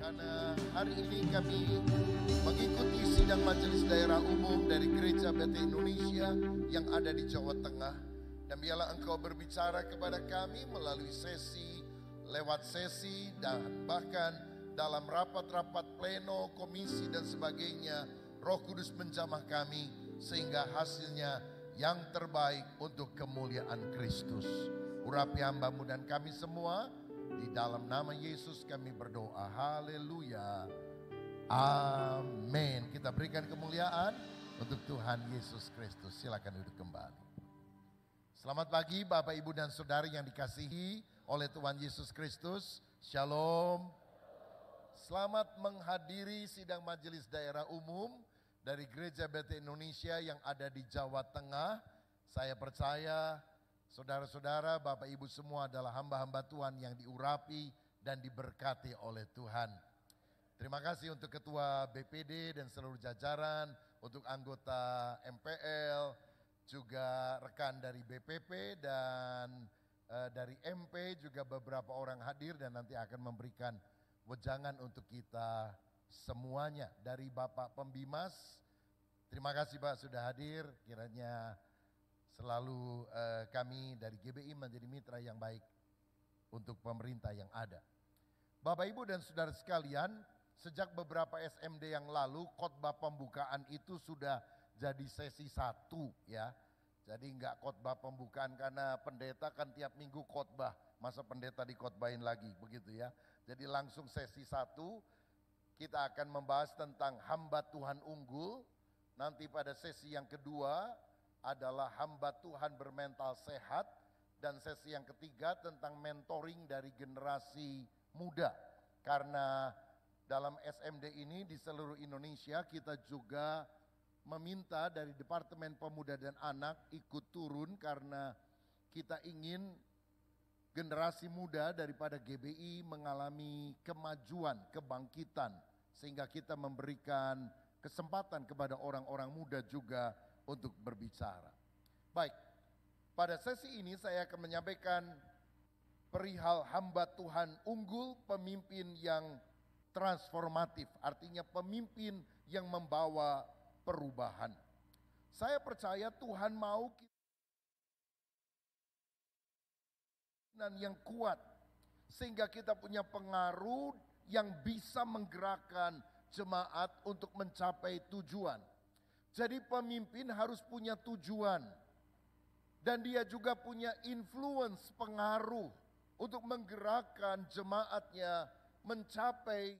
Karena hari ini kami mengikuti sidang majelis daerah umum dari Gereja BT Indonesia yang ada di Jawa Tengah. Dan biarlah Engkau berbicara kepada kami melalui sesi, lewat sesi, dan bahkan dalam rapat-rapat pleno, komisi dan sebagainya. Roh Kudus menjamah kami sehingga hasilnya yang terbaik untuk kemuliaan Kristus. Urapi hamba-Mu dan kami semua. Di dalam nama Yesus kami berdoa. Haleluya. Amin. Kita berikan kemuliaan untuk Tuhan Yesus Kristus. Silakan duduk kembali. Selamat pagi Bapak, Ibu dan Saudara yang dikasihi oleh Tuhan Yesus Kristus. Shalom. Selamat menghadiri sidang majelis daerah umum dari Gereja BT Indonesia yang ada di Jawa Tengah. Saya percaya saudara-saudara, Bapak Ibu semua adalah hamba-hamba Tuhan yang diurapi dan diberkati oleh Tuhan. Terima kasih untuk Ketua BPD dan seluruh jajaran, untuk anggota MPL, juga rekan dari BPP dan dari MP juga beberapa orang hadir dan nanti akan memberikan wejangan untuk kita semuanya. Dari Bapak Pembimas, terima kasih Pak sudah hadir, kiranya selalu kami dari GBI menjadi mitra yang baik untuk pemerintah yang ada. Bapak Ibu dan Saudara sekalian, sejak beberapa SMD yang lalu khotbah pembukaan itu sudah jadi sesi 1 ya. Jadi enggak khotbah pembukaan karena pendeta kan tiap minggu khotbah, masa pendeta dikhotbahin lagi begitu ya. Jadi langsung sesi 1 kita akan membahas tentang hamba Tuhan unggul. Nanti pada sesi yang kedua adalah hamba Tuhan bermental sehat, dan sesi yang ketiga tentang mentoring dari generasi muda. Karena dalam SMD ini di seluruh Indonesia kita juga meminta dari Departemen Pemuda dan Anak ikut turun karena kita ingin generasi muda daripada GBI mengalami kemajuan, kebangkitan, sehingga kita memberikan kesempatan kepada orang-orang muda juga untuk berbicara. Baik, pada sesi ini saya akan menyampaikan perihal hamba Tuhan unggul, pemimpin yang transformatif, artinya pemimpin yang membawa perubahan. Saya percaya Tuhan mau kita yang kuat, sehingga kita punya pengaruh yang bisa menggerakkan jemaat untuk mencapai tujuan. Jadi pemimpin harus punya tujuan dan dia juga punya influence, pengaruh untuk menggerakkan jemaatnya mencapai.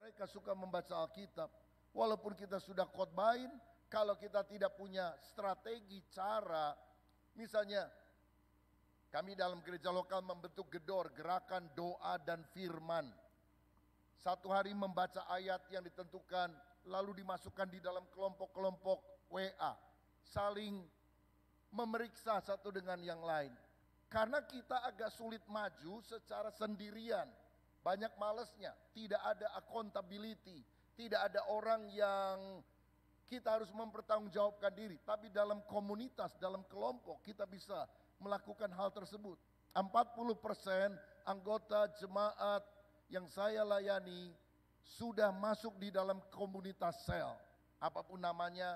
Mereka suka membaca Alkitab, walaupun kita sudah khotbahin, kalau kita tidak punya strategi, cara, misalnya kami dalam gereja lokal membentuk gedor, gerakan doa dan firman. Satu hari membaca ayat yang ditentukan, lalu dimasukkan di dalam kelompok-kelompok WA. Saling memeriksa satu dengan yang lain. Karena kita agak sulit maju secara sendirian. Banyak malesnya, tidak ada accountability. Tidak ada orang yang kita harus mempertanggungjawabkan diri. Tapi dalam komunitas, dalam kelompok kita bisa melakukan hal tersebut. 40% anggota jemaat yang saya layani sudah masuk di dalam komunitas sel. Apapun namanya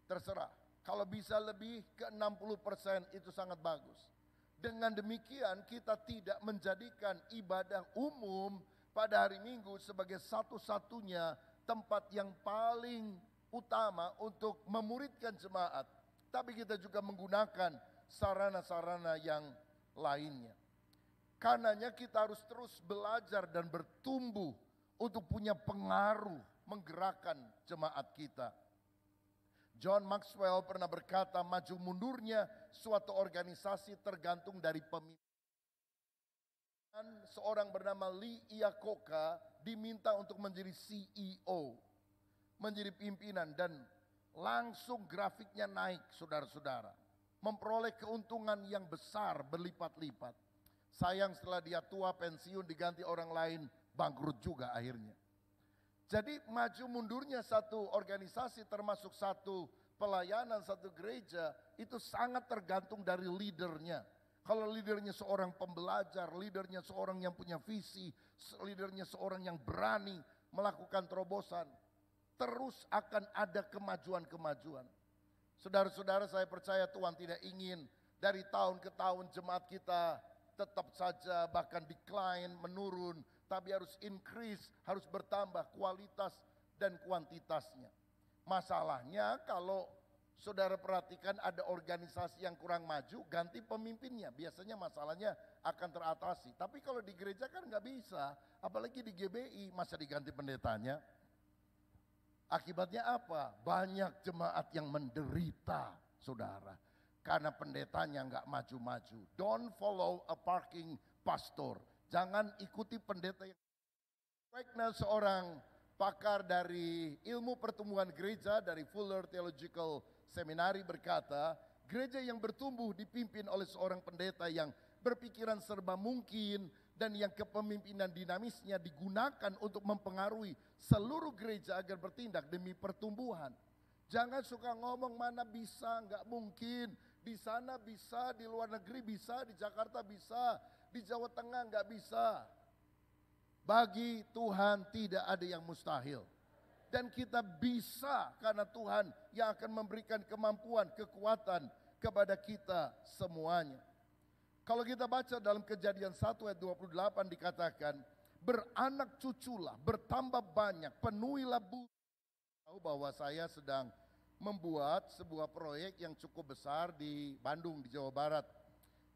terserah. Kalau bisa lebih ke 60% itu sangat bagus. Dengan demikian kita tidak menjadikan ibadah umum pada hari Minggu sebagai satu-satunya tempat yang paling utama untuk memuridkan jemaat. Tapi kita juga menggunakan sarana-sarana yang lainnya. Karenanya kita harus terus belajar dan bertumbuh untuk punya pengaruh menggerakkan jemaat kita. John Maxwell pernah berkata, maju mundurnya suatu organisasi tergantung dari pemimpin. Seorang bernama Lee Iacocca diminta untuk menjadi CEO, menjadi pimpinan, dan langsung grafiknya naik saudara-saudara. Memperoleh keuntungan yang besar berlipat-lipat. Sayang setelah dia tua pensiun diganti orang lain, bangkrut juga akhirnya. Jadi maju mundurnya satu organisasi termasuk satu pelayanan, satu gereja itu sangat tergantung dari leadernya. Kalau leadernya seorang pembelajar, leadernya seorang yang punya visi, leadernya seorang yang berani melakukan terobosan, terus akan ada kemajuan-kemajuan. Saudara-saudara, saya percaya Tuhan tidak ingin dari tahun ke tahun jemaat kita tetap saja bahkan decline, menurun, tapi harus increase, harus bertambah kualitas dan kuantitasnya. Masalahnya kalau saudara perhatikan ada organisasi yang kurang maju, ganti pemimpinnya. Biasanya masalahnya akan teratasi. Tapi kalau di gereja kan nggak bisa, apalagi di GBI, masa diganti pendetanya. Akibatnya apa? Banyak jemaat yang menderita, saudara. Karena pendetanya nggak maju-maju. Don't follow a parking pastor. Jangan ikuti pendeta yang baiknya. Seorang pakar dari ilmu pertumbuhan gereja dari Fuller Theological Seminary berkata, gereja yang bertumbuh dipimpin oleh seorang pendeta yang berpikiran serba mungkin dan yang kepemimpinan dinamisnya digunakan untuk mempengaruhi seluruh gereja agar bertindak demi pertumbuhan. Jangan suka ngomong mana bisa, nggak mungkin. Di sana bisa, di luar negeri bisa, di Jakarta bisa, di Jawa Tengah nggak bisa. Bagi Tuhan tidak ada yang mustahil. Dan kita bisa karena Tuhan yang akan memberikan kemampuan, kekuatan kepada kita semuanya. Kalau kita baca dalam Kejadian 1 ayat 28 dikatakan, beranak cuculah, bertambah banyak, penuhilah bumi. Tahu bahwa saya sedang membuat sebuah proyek yang cukup besar di Bandung, di Jawa Barat.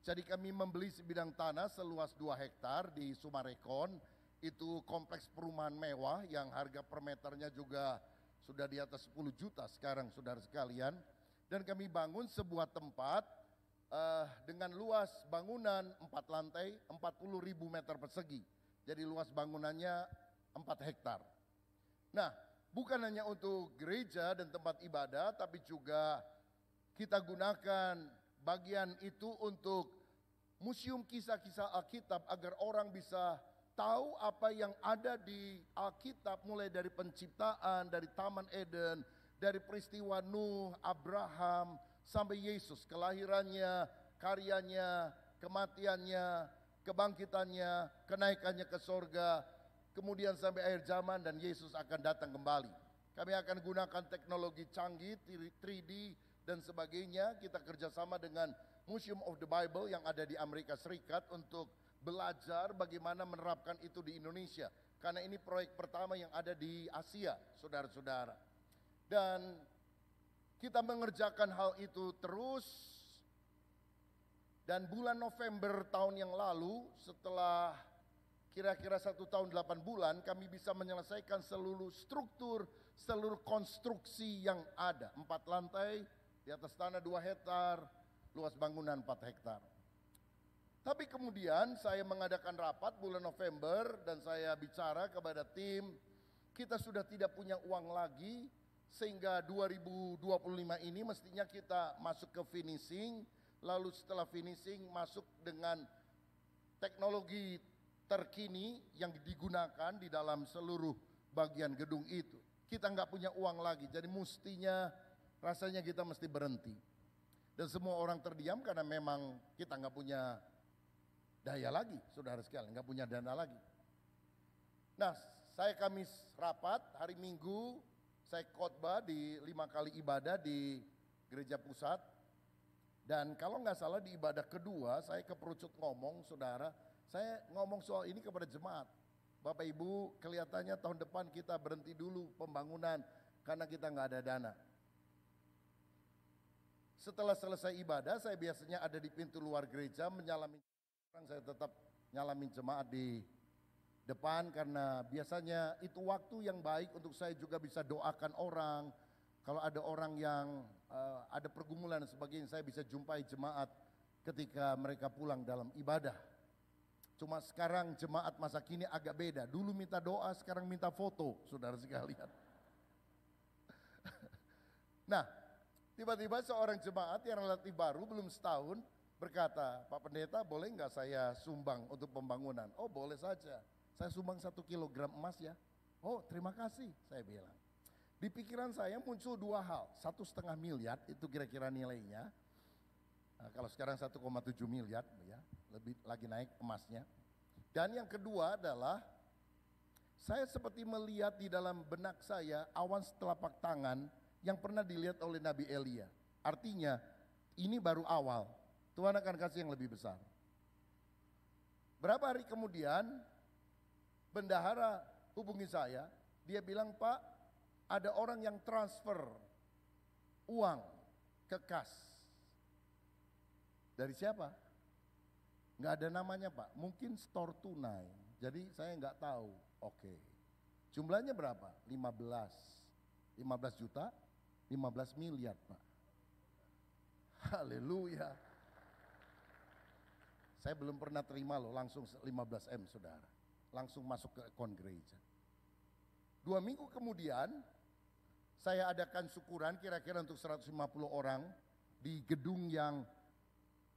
Jadi kami membeli sebidang tanah seluas 2 hektar di Sumarekon. Itu kompleks perumahan mewah yang harga per meternya juga sudah di atas 10 juta sekarang, saudara sekalian. Dan kami bangun sebuah tempat dengan luas bangunan 4 lantai, 40.000 meter persegi. Jadi luas bangunannya 4 hektar. Nah, bukan hanya untuk gereja dan tempat ibadah, tapi juga kita gunakan bagian itu untuk museum kisah-kisah Alkitab agar orang bisa tahu apa yang ada di Alkitab, mulai dari penciptaan, dari Taman Eden, dari peristiwa Nuh, Abraham, sampai Yesus, kelahirannya, karyanya, kematiannya, kebangkitannya, kenaikannya ke sorga, kemudian sampai akhir zaman dan Yesus akan datang kembali. Kami akan gunakan teknologi canggih, 3D dan sebagainya. Kita kerjasama dengan Museum of the Bible yang ada di Amerika Serikat untuk belajar bagaimana menerapkan itu di Indonesia. Karena ini proyek pertama yang ada di Asia, saudara-saudara. Dan kita mengerjakan hal itu terus. Dan bulan November tahun yang lalu, setelah kira-kira 1 tahun 8 bulan, kami bisa menyelesaikan seluruh struktur, seluruh konstruksi yang ada. 4 lantai, di atas tanah 2 hektar, luas bangunan 4 hektar. Tapi kemudian saya mengadakan rapat bulan November dan saya bicara kepada tim, kita sudah tidak punya uang lagi, sehingga 2025 ini mestinya kita masuk ke finishing, lalu setelah finishing masuk dengan teknologi terkini yang digunakan di dalam seluruh bagian gedung itu. Kita nggak punya uang lagi, jadi mestinya rasanya kita mesti berhenti. Dan semua orang terdiam karena memang kita nggak punya daya lagi, saudara sekalian, nggak punya dana lagi. Nah, saya Kamis rapat, hari Minggu saya khotbah di 5 kali ibadah di gereja pusat. Dan kalau nggak salah di ibadah kedua saya keperucut ngomong, saudara, saya ngomong soal ini kepada jemaat. Bapak Ibu, kelihatannya tahun depan kita berhenti dulu pembangunan karena kita nggak ada dana. Setelah selesai ibadah, saya biasanya ada di pintu luar gereja menyalami. Saya tetap nyalamin jemaat di depan karena biasanya itu waktu yang baik untuk saya juga bisa doakan orang. Kalau ada orang yang ada pergumulan dan sebagainya, saya bisa jumpai jemaat ketika mereka pulang dalam ibadah. Cuma sekarang jemaat masa kini agak beda. Dulu minta doa, sekarang minta foto, saudara sekalian. Nah, tiba-tiba seorang jemaat yang relatif baru, belum setahun, berkata, Pak Pendeta boleh nggak saya sumbang untuk pembangunan? Oh boleh saja, saya sumbang 1 kilogram emas ya. Oh terima kasih, saya bilang. Di pikiran saya muncul 2 hal, 1,5 miliar itu kira-kira nilainya. Nah, kalau sekarang 1,7 miliar ya, lebih lagi naik emasnya. Dan yang kedua adalah saya seperti melihat di dalam benak saya awan setelapak tangan yang pernah dilihat oleh Nabi Elia. Artinya ini baru awal, Tuhan akan kasih yang lebih besar. Berapa hari kemudian bendahara hubungi saya, dia bilang, "Pak, ada orang yang transfer uang ke kas." Dari siapa? Nggak ada namanya, Pak, mungkin store tunai. Jadi saya nggak tahu. Oke. Jumlahnya berapa? 15 juta, 15 miliar, Pak. Haleluya. Saya belum pernah terima loh langsung 15 M, saudara. Langsung masuk ke akun gereja. 2 minggu kemudian saya adakan syukuran kira-kira untuk 150 orang di gedung yang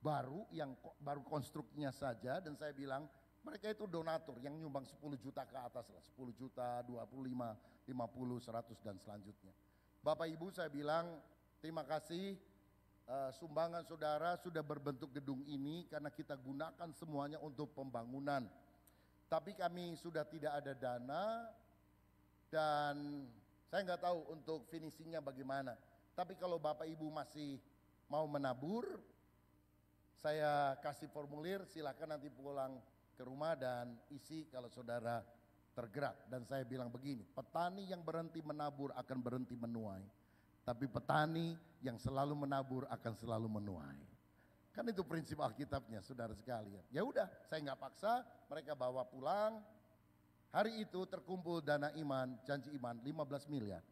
baru konstruksinya saja, dan saya bilang mereka itu donatur yang nyumbang 10 juta ke atas lah, 10 juta, 25, 50, 100 dan selanjutnya. Bapak Ibu, saya bilang terima kasih, sumbangan saudara sudah berbentuk gedung ini karena kita gunakan semuanya untuk pembangunan. Tapi kami sudah tidak ada dana dan saya nggak tahu untuk finishingnya bagaimana. Tapi kalau Bapak Ibu masih mau menabur, saya kasih formulir, silakan nanti pulang ke rumah dan isi kalau saudara tergerak. Dan saya bilang begini, petani yang berhenti menabur akan berhenti menuai. Tapi petani yang selalu menabur akan selalu menuai. Kan itu prinsip Alkitabnya, saudara sekalian. Ya udah, saya nggak paksa, mereka bawa pulang. Hari itu terkumpul dana iman, janji iman 15 miliar.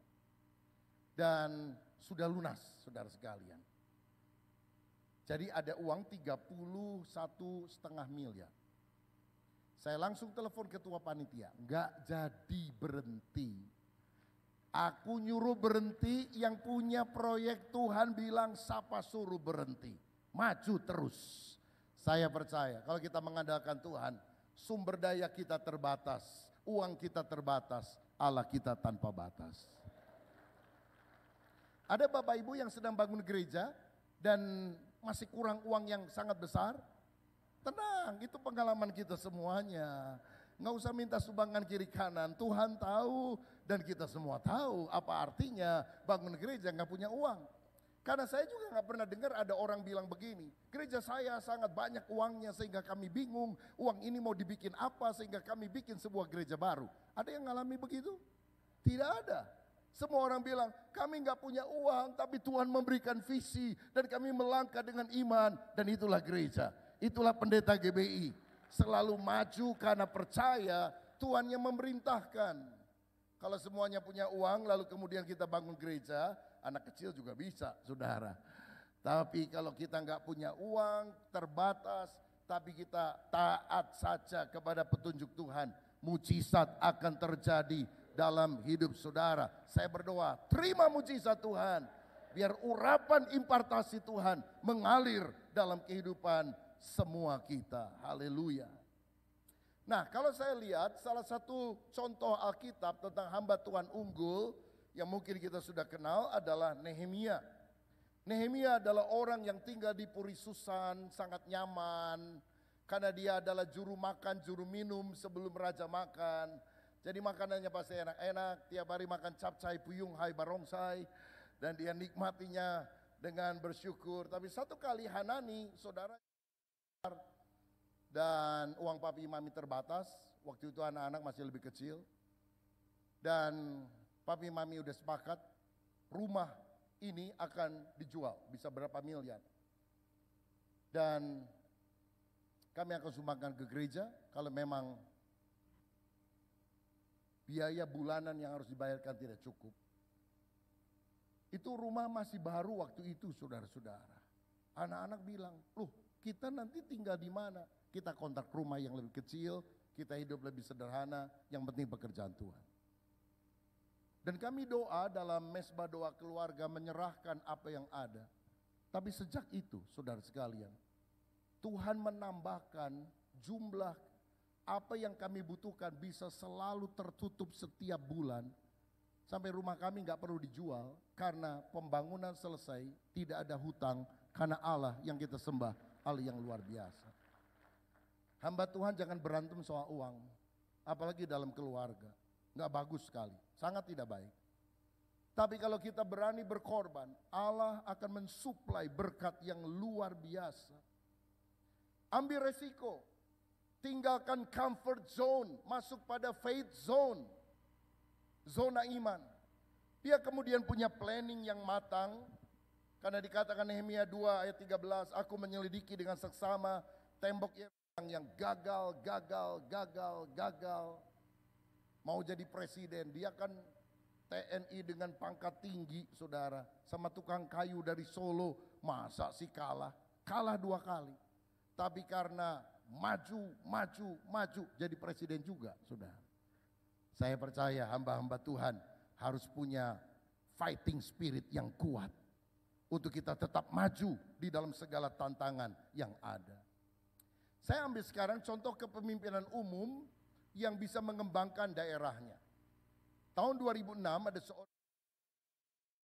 Dan sudah lunas, saudara sekalian. Jadi ada uang 31,5 miliar. Saya langsung telepon ketua panitia, nggak jadi berhenti. Aku nyuruh berhenti, yang punya proyek Tuhan bilang siapa suruh berhenti. Maju terus. Saya percaya kalau kita mengandalkan Tuhan, sumber daya kita terbatas, uang kita terbatas, Allah kita tanpa batas. Ada Bapak Ibu yang sedang bangun gereja dan masih kurang uang yang sangat besar. Tenang, itu pengalaman kita semuanya. Nggak usah minta sumbangan kiri kanan, Tuhan tahu dan kita semua tahu apa artinya bangun gereja nggak punya uang. Karena saya juga nggak pernah dengar ada orang bilang begini, gereja saya sangat banyak uangnya sehingga kami bingung uang ini mau dibikin apa sehingga kami bikin sebuah gereja baru. Ada yang ngalami begitu? Tidak ada. Semua orang bilang kami nggak punya uang tapi Tuhan memberikan visi dan kami melangkah dengan iman dan itulah gereja. Itulah pendeta GBI, selalu maju karena percaya Tuhan yang memerintahkan. Kalau semuanya punya uang lalu kemudian kita bangun gereja, anak kecil juga bisa, saudara. Tapi kalau kita nggak punya uang, terbatas, tapi kita taat saja kepada petunjuk Tuhan, mujizat akan terjadi dalam hidup saudara. Saya berdoa, terima mujizat Tuhan, biar urapan impartasi Tuhan mengalir dalam kehidupan semua kita. Haleluya. Nah, kalau saya lihat salah satu contoh Alkitab tentang hamba Tuhan unggul yang mungkin kita sudah kenal adalah Nehemia. Nehemia adalah orang yang tinggal di Puri Susan, sangat nyaman karena dia adalah juru makan, juru minum sebelum raja makan. Jadi makanannya pasti enak-enak, tiap hari makan capcay, puyung, hai barongsai, dan dia nikmatinya dengan bersyukur. Tapi satu kali Hanani, saudara, dan uang papi mami terbatas, waktu itu anak-anak masih lebih kecil, dan papi mami udah sepakat rumah ini akan dijual, bisa berapa miliar. Dan kami akan sumbangkan ke gereja kalau memang biaya bulanan yang harus dibayarkan tidak cukup. Itu rumah masih baru waktu itu, saudara-saudara. Anak-anak bilang, loh kita nanti tinggal di mana? Kita kontrak rumah yang lebih kecil, kita hidup lebih sederhana, yang penting pekerjaan Tuhan. Dan kami doa dalam mesbah doa keluarga menyerahkan apa yang ada. Tapi sejak itu, saudara sekalian, Tuhan menambahkan jumlah apa yang kami butuhkan bisa selalu tertutup setiap bulan. Sampai rumah kami nggak perlu dijual karena pembangunan selesai, tidak ada hutang karena Allah yang kita sembah, Allah yang luar biasa. Hamba Tuhan jangan berantem soal uang, apalagi dalam keluarga. Nggak bagus sekali, sangat tidak baik. Tapi kalau kita berani berkorban, Allah akan mensuplai berkat yang luar biasa. Ambil resiko, tinggalkan comfort zone, masuk pada faith zone. Zona iman. Dia kemudian punya planning yang matang. Karena dikatakan Nehemia 2 ayat 13, aku menyelidiki dengan seksama tembok yang gagal. Mau jadi presiden, dia kan TNI dengan pangkat tinggi, saudara. Sama tukang kayu dari Solo, masa sih kalah? Kalah 2 kali. Tapi karena maju, jadi presiden juga, saudara. Saya percaya hamba-hamba Tuhan harus punya fighting spirit yang kuat untuk kita tetap maju di dalam segala tantangan yang ada. Saya ambil sekarang contoh kepemimpinan umum yang bisa mengembangkan daerahnya. Tahun 2006 ada seorang